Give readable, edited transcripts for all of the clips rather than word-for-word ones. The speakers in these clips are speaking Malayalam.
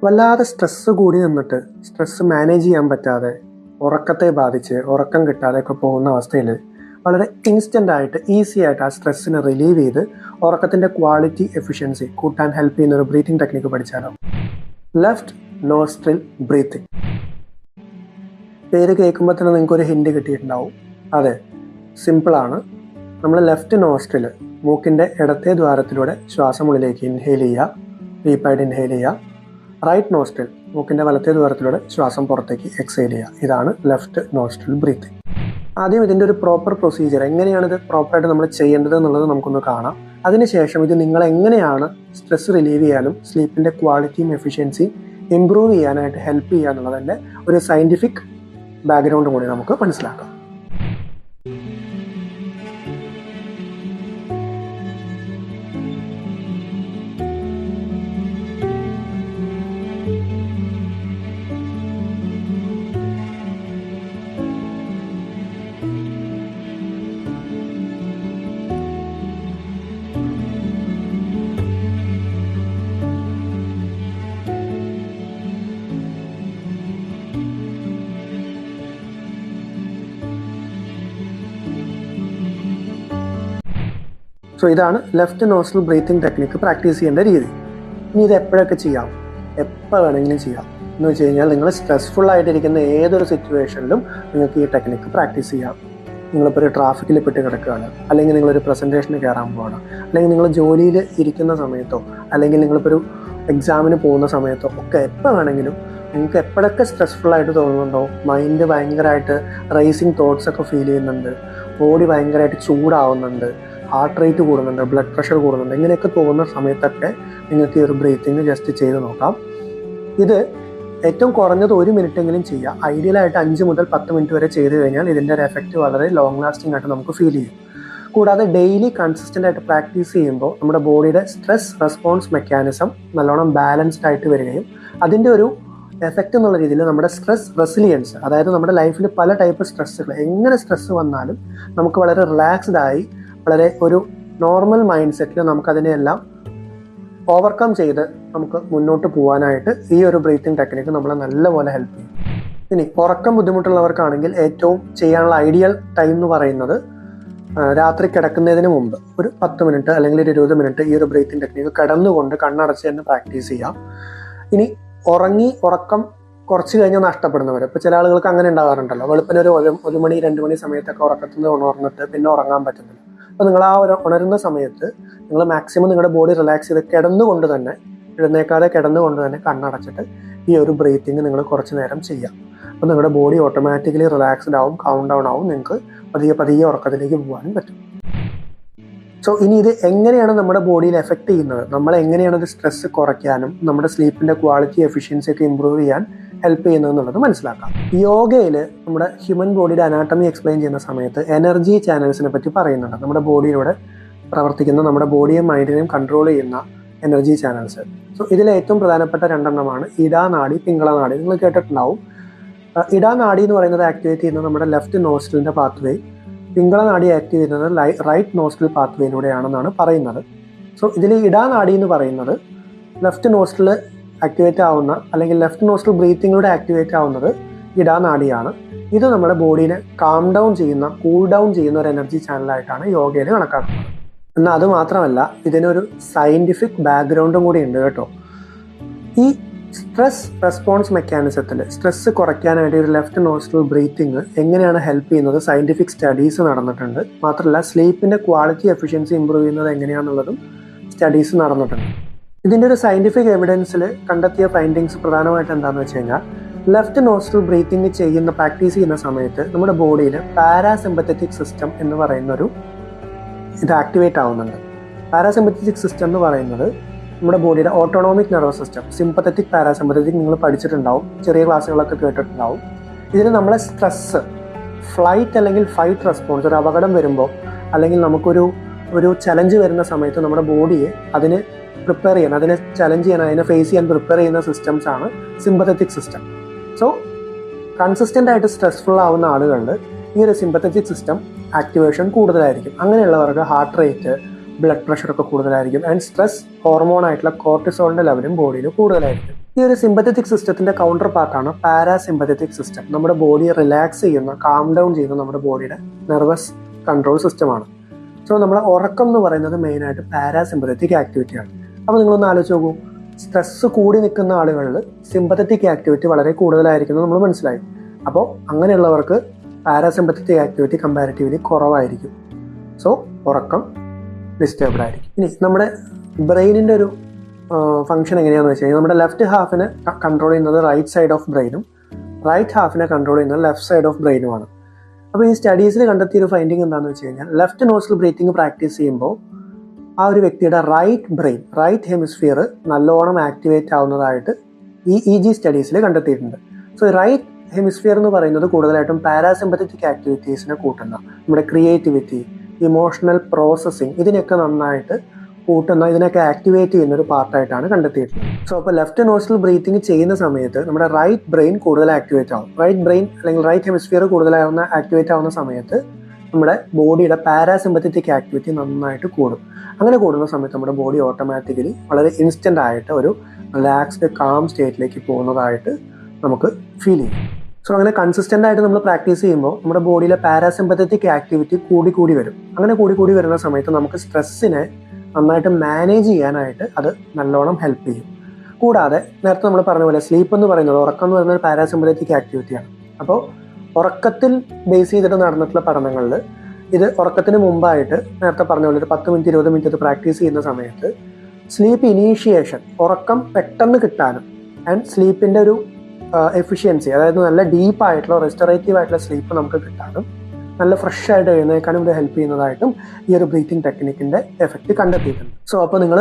വല്ലാതെ സ്ട്രെസ്സ് കൂടി നിന്നിട്ട് സ്ട്രെസ്സ് മാനേജ് ചെയ്യാൻ പറ്റാതെ ഉറക്കത്തെ ബാധിച്ച് ഉറക്കം കിട്ടാതെയൊക്കെ പോകുന്ന അവസ്ഥയിൽ വളരെ ഇൻസ്റ്റൻ്റ് ആയിട്ട് ഈസി ആയിട്ട് ആ സ്ട്രെസ്സിനെ റിലീവ് ചെയ്ത് ഉറക്കത്തിൻ്റെ ക്വാളിറ്റി എഫിഷ്യൻസി കൂട്ടാൻ ഹെൽപ്പ് ചെയ്യുന്ന ഒരു ബ്രീത്തിങ് ടെക്നിക്ക് പഠിച്ചാലോ. Left nostril breathing. പേര് കേൾക്കുമ്പോൾ തന്നെ നിങ്ങൾക്കൊരു ഹിൻഡ് കിട്ടിയിട്ടുണ്ടാവും. അതെ, സിമ്പിളാണ്. നമ്മൾ ലെഫ്റ്റ് നോസ്ട്രിൽ മൂക്കിൻ്റെ ഇടത്തെ ദ്വാരത്തിലൂടെ ശ്വാസം ഉള്ളിലേക്ക് ഇൻഹെയിൽ ചെയ്യുക, ഡീപ്പായിട്ട് ഇൻഹെയിൽ ചെയ്യുക. റൈറ്റ് നോസ്ട്രിൽ മൂക്കിൻ്റെ വലത്തെ ദ്വാരത്തിലൂടെ ശ്വാസം പുറത്തേക്ക് എക്സെയിൽ ചെയ്യുക. ഇതാണ് ലെഫ്റ്റ് നോസ്ട്രിൽ ബ്രീത്തിങ്. ആദ്യം ഇതിൻ്റെ ഒരു പ്രോപ്പർ പ്രൊസീജിയർ, എങ്ങനെയാണ് ഇത് പ്രോപ്പറായിട്ട് നമ്മൾ ചെയ്യേണ്ടത് എന്നുള്ളത് നമുക്കൊന്ന് കാണാം. അതിനുശേഷം ഇത് നിങ്ങൾ എങ്ങനെയാണ് സ്ട്രെസ് റിലീവ് ചെയ്യാനും സ്ലീപ്പിൻ്റെ ക്വാളിറ്റിയും എഫിഷ്യൻസിയും ഇംപ്രൂവ് ചെയ്യാനായിട്ട് ഹെൽപ്പ് ചെയ്യുക എന്നുള്ളതിൻ്റെ ഒരു സയൻറ്റിഫിക് ബാക്ക്ഗ്രൗണ്ട് കൂടി നമുക്ക് മനസ്സിലാക്കാം. സോ ഇതാണ് left nostril breathing technique practice ചെയ്യേണ്ട രീതി. ഇനി ഇത് എപ്പോഴൊക്കെ ചെയ്യാം, എപ്പോൾ വേണമെങ്കിലും ചെയ്യാം. എന്ന് വെച്ച് കഴിഞ്ഞാൽ നിങ്ങൾ സ്ട്രെസ്ഫുൾ ആയിട്ടിരിക്കുന്ന ഏതൊരു സിറ്റുവേഷനിലും നിങ്ങൾക്ക് ഈ ടെക്നിക്ക് പ്രാക്ടീസ് ചെയ്യാം. നിങ്ങളിപ്പോൾ ഒരു ട്രാഫിക്കിൽ പെട്ട് കിടക്കുകയാണ്, അല്ലെങ്കിൽ നിങ്ങളൊരു പ്രസൻറ്റേഷന് കയറാൻ പോകണം, അല്ലെങ്കിൽ നിങ്ങൾ ജോലിയിൽ ഇരിക്കുന്ന സമയത്തോ, അല്ലെങ്കിൽ നിങ്ങളിപ്പോൾ ഒരു എക്സാമിന് പോകുന്ന സമയത്തോ ഒക്കെ എപ്പോൾ വേണമെങ്കിലും നിങ്ങൾക്ക് എപ്പോഴൊക്കെ സ്ട്രെസ്ഫുൾ ആയിട്ട് തോന്നുന്നുണ്ടോ, മൈൻഡ് ഭയങ്കരമായിട്ട് റേസിങ് തോട്ട്സ് ഒക്കെ ഫീൽ ചെയ്യുന്നുണ്ട്, ബോഡി ഭയങ്കരമായിട്ട് ചൂടാവുന്നുണ്ട്, ഹാർട്ട് റേറ്റ് കൂടുന്നുണ്ട്, ബ്ലഡ് പ്രഷർ കൂടുന്നുണ്ട്, ഇങ്ങനെയൊക്കെ തോന്നുന്ന സമയത്തൊക്കെ നിങ്ങൾക്ക് ഈ ഒരു ബ്രീത്തിങ് ജസ്റ്റ് ചെയ്ത് നോക്കാം. ഇത് ഏറ്റവും കുറഞ്ഞത് 1 മിനിറ്റെങ്കിലും ചെയ്യുക. ഐഡിയലായിട്ട് 5 മുതൽ 10 മിനിറ്റ് വരെ ചെയ്ത് കഴിഞ്ഞാൽ ഇതിൻ്റെ ഒരു എഫക്റ്റ് വളരെ ലോങ് ലാസ്റ്റിംഗ് ആയിട്ട് നമുക്ക് ഫീൽ ചെയ്യും. കൂടാതെ ഡെയിലി കൺസിസ്റ്റൻ്റ് ആയിട്ട് പ്രാക്ടീസ് ചെയ്യുമ്പോൾ നമ്മുടെ ബോഡിയുടെ സ്ട്രെസ് റെസ്പോൺസ് മെക്കാനിസം നല്ലോണം ബാലൻസ്ഡ് ആയിട്ട് വരികയും അതിൻ്റെ ഒരു എഫക്റ്റ് എന്നുള്ള രീതിയിൽ നമ്മുടെ സ്ട്രെസ് റെസിലിയൻസ്, അതായത് നമ്മുടെ ലൈഫിൽ പല ടൈപ്പ് സ്ട്രെസ്സുകൾ, എങ്ങനെ സ്ട്രെസ്സ് വന്നാലും നമുക്ക് വളരെ റിലാക്സ്ഡ് ആയി വളരെ ഒരു നോർമൽ മൈൻഡ് സെറ്റിൽ നമുക്കതിനെയെല്ലാം ഓവർകം ചെയ്ത് നമുക്ക് മുന്നോട്ട് പോകാനായിട്ട് ഈ ഒരു ബ്രീത്തിങ് ടെക്നിക്ക് നമ്മളെ നല്ലപോലെ ഹെൽപ്പ് ചെയ്യും. ഇനി ഉറക്കം ബുദ്ധിമുട്ടുള്ളവർക്കാണെങ്കിൽ ഏറ്റവും ചെയ്യാനുള്ള ഐഡിയൽ ടൈം എന്ന് പറയുന്നത് രാത്രി കിടക്കുന്നതിന് മുമ്പ് ഒരു 10 മിനിറ്റ് അല്ലെങ്കിൽ ഒരു 20 മിനിറ്റ് ഈ ഒരു ബ്രീത്തിങ് ടെക്നിക്ക് കിടന്നുകൊണ്ട് കണ്ണടച്ച് തന്നെ പ്രാക്ടീസ് ചെയ്യാം. ഇനി ഉറക്കം കുറച്ച് കഴിഞ്ഞ് നഷ്ടപ്പെടുന്നവർ, ഇപ്പോൾ ചില ആളുകൾക്ക് അങ്ങനെ ഉണ്ടാകാറുണ്ടല്ലോ, വെളുപ്പിന് ഒരു 1 മണി 2 മണി സമയത്തൊക്കെ ഉറക്കത്തിൽ നിന്ന് ഉണർന്നിട്ട് പിന്നെ ഉറങ്ങാൻ പറ്റുന്നില്ല. അപ്പോൾ നിങ്ങൾ ആ ഒരു ഉണരുന്ന സമയത്ത് നിങ്ങൾ മാക്സിമം നിങ്ങളുടെ ബോഡി റിലാക്സ് ചെയ്ത് കിടന്നുകൊണ്ട് തന്നെ, എഴുന്നേക്കാതെ കിടന്നുകൊണ്ട് തന്നെ കണ്ണടച്ചിട്ട് ഈ ഒരു ബ്രീത്തിങ് നിങ്ങൾ കുറച്ച് നേരം ചെയ്യാം. അപ്പോൾ നിങ്ങളുടെ ബോഡി ഓട്ടോമാറ്റിക്കലി റിലാക്സ്ഡ് ആവും, കൗണ്ട് ഡൗൺ ആവും, നിങ്ങൾക്ക് പതിയെ ഉറക്കത്തിലേക്ക് പോകാനും പറ്റും. സോ ഇനി ഇത് എങ്ങനെയാണ് നമ്മുടെ ബോഡിയിൽ എഫക്റ്റ് ചെയ്യുന്നത്, നമ്മൾ എങ്ങനെയാണ് ഇത് സ്ട്രെസ് കുറയ്ക്കാനും നമ്മുടെ സ്ലീപ്പിൻ്റെ ക്വാളിറ്റി എഫിഷ്യൻസി ഒക്കെ ഇമ്പ്രൂവ് ചെയ്യാൻ ഹെൽപ്പ് ചെയ്യുന്നത് എന്നുള്ളത് മനസ്സിലാക്കാം. യോഗയിൽ നമ്മുടെ ഹ്യൂമൻ ബോഡിയുടെ അനാട്ടമി എക്സ്പ്ലെയിൻ ചെയ്യുന്ന സമയത്ത് എനർജി ചാനൽസിനെ പറ്റി പറയുന്നുണ്ട്. നമ്മുടെ ബോഡിയിലൂടെ പ്രവർത്തിക്കുന്ന, നമ്മുടെ ബോഡിയെയും മൈൻഡിനെയും കൺട്രോൾ ചെയ്യുന്ന എനർജി ചാനൽസ്. സോ ഇതിലെ ഏറ്റവും പ്രധാനപ്പെട്ട 2 എണ്ണമാണ് ഇടാനാഡി, പിംഗളനാഡി. നിങ്ങൾ കേട്ടിട്ടുണ്ടാവും. ഇടാനാഡി എന്ന് പറയുന്നത് ആക്ടിവേറ്റ് ചെയ്യുന്നത് നമ്മുടെ ലെഫ്റ്റ് നോസ്ട്രിലിൻ്റെ പാത്വേ, പിംഗളനാഡി ആക്റ്റീവ് ചെയ്യുന്നത് റൈറ്റ് നോസ്ട്രിൽ പാത്വേയിലൂടെയാണെന്നാണ് പറയുന്നത്. സോ ഇതിൽ ഇടാനാഡി എന്ന് പറയുന്നത് ലെഫ്റ്റ് നോസ്ട്രിൽ ആക്ടിവേറ്റ് ആവുന്ന, അല്ലെങ്കിൽ ലെഫ്റ്റ് നോസ്ട്രിൽ ബ്രീത്തിങ്ങിലൂടെ ആക്ടിവേറ്റ് ആവുന്നത് ഇടാനാഡിയാണ്. ഇത് നമ്മുടെ ബോഡീനെ കാം ഡൗൺ ചെയ്യുന്ന, കൂൾ ഡൗൺ ചെയ്യുന്ന ഒരു എനർജി ചാനലായിട്ടാണ് യോഗയിൽ കണക്കാക്കുന്നത്. എന്നാൽ അത് മാത്രമല്ല, ഇതിനൊരു സയൻറ്റിഫിക് ബാക്ക്ഗ്രൗണ്ടും കൂടി ഉണ്ട് കേട്ടോ. ഈ സ്ട്രെസ് റെസ്പോൺസ് മെക്കാനിസത്തിൽ സ്ട്രെസ് കുറയ്ക്കാനായിട്ട് ഒരു ലെഫ്റ്റ് നോസ്ട്രിൽ ബ്രീത്തിങ് എങ്ങനെയാണ് ഹെൽപ്പ് ചെയ്യുന്നത്, സയൻറ്റിഫിക് സ്റ്റഡീസ് നടന്നിട്ടുണ്ട്. മാത്രമല്ല സ്ലീപ്പിൻ്റെ ക്വാളിറ്റി എഫിഷ്യൻസി ഇമ്പ്രൂവ് ചെയ്യുന്നത് എങ്ങനെയാണെന്നുള്ളതും സ്റ്റഡീസ് നടന്നിട്ടുണ്ട്. ഇതിൻ്റെ ഒരു സയൻറ്റിഫിക് എവിഡൻസിൽ കണ്ടെത്തിയ ഫൈൻഡിങ്സ് പ്രധാനമായിട്ട് എന്താണെന്ന് വെച്ച് കഴിഞ്ഞാൽ, ലെഫ്റ്റ് നോസ്ട്രിൽ ബ്രീത്തിങ് പ്രാക്ടീസ് ചെയ്യുന്ന സമയത്ത് നമ്മുടെ ബോഡിയിൽ പാരാസിമ്പത്തറ്റിക് സിസ്റ്റം എന്ന് പറയുന്നൊരു ഇത് ആക്ടിവേറ്റ് ആവുന്നുണ്ട്. പാരാസിമ്പത്തറ്റിക് സിസ്റ്റം എന്ന് പറയുന്നത് നമ്മുടെ ബോഡിയുടെ autonomic nervous system. Sympathetic parasympathetic നിങ്ങൾ പഠിച്ചിട്ടുണ്ടാവും, ചെറിയ ക്ലാസ്സുകളൊക്കെ കേട്ടിട്ടുണ്ടാവും. ഇതിൽ നമ്മളെ സ്ട്രെസ്സ്, ഫ്ലൈറ്റ് അല്ലെങ്കിൽ ഫൈറ്റ് റെസ്പോൺസ്, ഒരു അപകടം വരുമ്പോൾ അല്ലെങ്കിൽ നമുക്കൊരു ചലഞ്ച് വരുന്ന സമയത്ത് നമ്മുടെ ബോഡിയെ അതിന് പ്രിപ്പയർ ചെയ്യാൻ, അതിനെ ചലഞ്ച് ചെയ്യാൻ, അതിനെ ഫേസ് ചെയ്യാൻ പ്രിപ്പയർ ചെയ്യുന്ന സിസ്റ്റംസ് ആണ് സിമ്പത്തറ്റിക് സിസ്റ്റം. സോ കൺസിസ്റ്റൻ്റ് ആയിട്ട് സ്ട്രെസ്ഫുൾ ആവുന്ന ആളുകളിൽ ഈ ഒരു സിമ്പത്തറ്റിക് സിസ്റ്റം ആക്ടിവേഷൻ കൂടുതലായിരിക്കും. അങ്ങനെയുള്ളവർക്ക് ഹാർട്ട് റേറ്റ്, ബ്ലഡ് പ്രഷർ ഒക്കെ കൂടുതലായിരിക്കും. ആൻഡ് സ്ട്രെസ് ഹോർമോൺ ആയിട്ടുള്ള കോർട്ടിസോളിൻ്റെ ലെവലും ബോഡിയിൽ കൂടുതലായിരിക്കും. ഈ ഒരു സിമ്പത്തറ്റിക് സിസ്റ്റത്തിൻ്റെ കൗണ്ടർ പാർട്ടാണ് പാരാസിമ്പത്തറ്റിക് സിസ്റ്റം. നമ്മുടെ ബോഡിയെ റിലാക്സ് ചെയ്യുന്ന, കാം ഡൗൺ ചെയ്യുന്ന നമ്മുടെ ബോഡിയുടെ നെർവസ് കൺട്രോൾ സിസ്റ്റമാണ്. സോ നമ്മളെ ഉറക്കം എന്ന് പറയുന്നത് മെയിനായിട്ട് പാരാസിമ്പത്തറ്റിക് ആക്ടിവിറ്റിയാണ്. അപ്പോൾ നിങ്ങളൊന്ന് ആലോചിച്ച് നോക്കൂ, സ്ട്രെസ്സ് കൂടി നിൽക്കുന്ന ആളുകളിൽ സിമ്പത്തറ്റിക് ആക്ടിവിറ്റി വളരെ കൂടുതലായിരിക്കും നമ്മൾ മനസ്സിലായി. അപ്പോൾ അങ്ങനെയുള്ളവർക്ക് പാരാസിമ്പത്തറ്റിക് ആക്ടിവിറ്റി കമ്പാരിറ്റീവ്ലി കുറവായിരിക്കും. സോ ഉറക്കം ഡിസ്റ്റർബ്ഡ് ആയിരിക്കും. ഇനി നമ്മുടെ ബ്രെയിനിൻ്റെ ഒരു ഫംഗ്ഷൻ എങ്ങനെയാണെന്ന് വെച്ച് കഴിഞ്ഞാൽ നമ്മുടെ ലെഫ്റ്റ് ഹാഫിനെ കൺട്രോൾ ചെയ്യുന്നത് റൈറ്റ് സൈഡ് ഓഫ് ബ്രെയിനും റൈറ്റ് ഹാഫിനെ കൺട്രോൾ ചെയ്യുന്നത് ലെഫ്റ്റ് സൈഡ് ഓഫ് ബ്രെയിനുമാണ്. അപ്പോൾ ഈ സ്റ്റഡീസിൽ കണ്ടെത്തിയൊരു ഫൈൻഡിങ് എന്താണെന്ന് വെച്ച് കഴിഞ്ഞാൽ ലെഫ്റ്റ് നോസ്ട്രൽ ബ്രീത്തിങ് പ്രാക്ടീസ് ചെയ്യുമ്പോൾ ആ ഒരു വ്യക്തിയുടെ റൈറ്റ് ബ്രെയിൻ, റൈറ്റ് ഹെമിസ്ഫിയർ നല്ലോണം ആക്ടിവേറ്റ് ആവുന്നതായിട്ട് ഈ EEG സ്റ്റഡീസിൽ കണ്ടെത്തിയിട്ടുണ്ട്. സോ റൈറ്റ് ഹെമിസ്ഫിയർ എന്ന് പറയുന്നത് കൂടുതലായിട്ടും പാരാസിമ്പത്തറ്റിക് ആക്ടിവിറ്റീസിനെ കൂട്ടുന്ന, നമ്മുടെ ക്രിയേറ്റിവിറ്റി, ഇമോഷണൽ പ്രോസസ്സിങ്, ഇതിനൊക്കെ നന്നായിട്ട് കൂട്ടുന്ന, ഇതിനൊക്കെ ആക്ടിവേറ്റ് ചെയ്യുന്ന ഒരു പാർട്ടായിട്ടാണ് കണ്ടെത്തിയിട്ടുള്ളത്. സോ അപ്പോൾ ലെഫ്റ്റ് നോസ്ട്രൽ ബ്രീത്തിങ് ചെയ്യുന്ന സമയത്ത് നമ്മുടെ റൈറ്റ് ബ്രെയിൻ കൂടുതൽ ആക്ടിവേറ്റ് ആവും. റൈറ്റ് ബ്രെയിൻ അല്ലെങ്കിൽ റൈറ്റ് ഹെമിസ്ഫിയർ കൂടുതലാവുന്ന ആക്ടിവേറ്റ് ആവുന്ന സമയത്ത് നമ്മുടെ ബോഡിയുടെ പാരാസിമ്പത്തറ്റിക് ആക്ടിവിറ്റി നന്നായിട്ട് കൂടും. അങ്ങനെ കൂടുന്ന സമയത്ത് നമ്മുടെ ബോഡി ഓട്ടോമാറ്റിക്കലി വളരെ ഇൻസ്റ്റൻ്റ് ആയിട്ട് ഒരു റിലാക്സ്ഡ് കാം സ്റ്റേറ്റിലേക്ക് പോകുന്നതായിട്ട് നമുക്ക് ഫീൽ ചെയ്യും. സോ അങ്ങനെ കൺസിസ്റ്റൻ്റ് ആയിട്ട് നമ്മൾ പ്രാക്ടീസ് ചെയ്യുമ്പോൾ നമ്മുടെ ബോഡിയിലെ പാരാസിമ്പത്തറ്റിക് ആക്ടിവിറ്റി കൂടി വരും. അങ്ങനെ കൂടി വരുന്ന സമയത്ത് നമുക്ക് സ്ട്രെസ്സിനെ നന്നായിട്ട് മാനേജ് ചെയ്യാനായിട്ട് അത് നല്ലോണം ഹെൽപ്പ് ചെയ്യും. കൂടാതെ നേരത്തെ നമ്മൾ പറഞ്ഞ പോലെ സ്ലീപ്പ് എന്ന് പറയുന്നത്, ഉറക്കം എന്ന് പറയുന്നത് പാരാസിമ്പത്തറ്റിക് ആക്ടിവിറ്റിയാണ്. അപ്പോൾ ഉറക്കത്തിൽ ബേസ് ചെയ്തിട്ട് നടന്നിട്ടുള്ള പഠനങ്ങളിൽ ഇത് ഉറക്കത്തിന് മുമ്പായിട്ട് നേരത്തെ പറഞ്ഞ പോലെ ഒരു 10 മിനിറ്റ് 20 മിനിറ്റ് പ്രാക്ടീസ് ചെയ്യുന്ന സമയത്ത് സ്ലീപ്പ് ഇനീഷ്യേഷൻ, ഉറക്കം പെട്ടെന്ന് കിട്ടാനും ആൻഡ് സ്ലീപ്പിൻ്റെ ഒരു എഫിഷ്യൻസി, അതായത് നല്ല ഡീപ്പായിട്ടുള്ള റെസ്റ്റോറേറ്റീവ് ആയിട്ടുള്ള സ്ലീപ്പ് നമുക്ക് കിട്ടാനും നല്ല ഫ്രഷ് ആയിട്ട് എഴുന്നേൽക്കാനും ഇത് ഹെൽപ്പ് ചെയ്യുന്നതായിട്ടും ഈ ഒരു ബ്രീത്തിങ് ടെക്നിക്കിൻ്റെ എഫക്റ്റ് കണ്ടെത്തിയിട്ടുണ്ട്. സോ അപ്പോൾ നിങ്ങൾ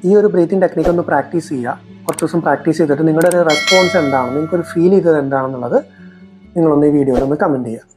ഈ ഒരു ബ്രീത്തിങ് ടെക്നിക്ക് ഒന്ന് പ്രാക്ടീസ് ചെയ്യുക. കുറച്ച് ദിവസം പ്രാക്ടീസ് ചെയ്തിട്ട് നിങ്ങളുടെ ഒരു റെസ്പോൺസ് എന്താണ്, നിങ്ങൾക്കൊരു ഫീൽ ചെയ്തത് എന്താണെന്നുള്ളത് നിങ്ങളൊന്ന് ഈ വീഡിയോയിൽ ഒന്ന് കമൻറ്റ് ചെയ്യുക.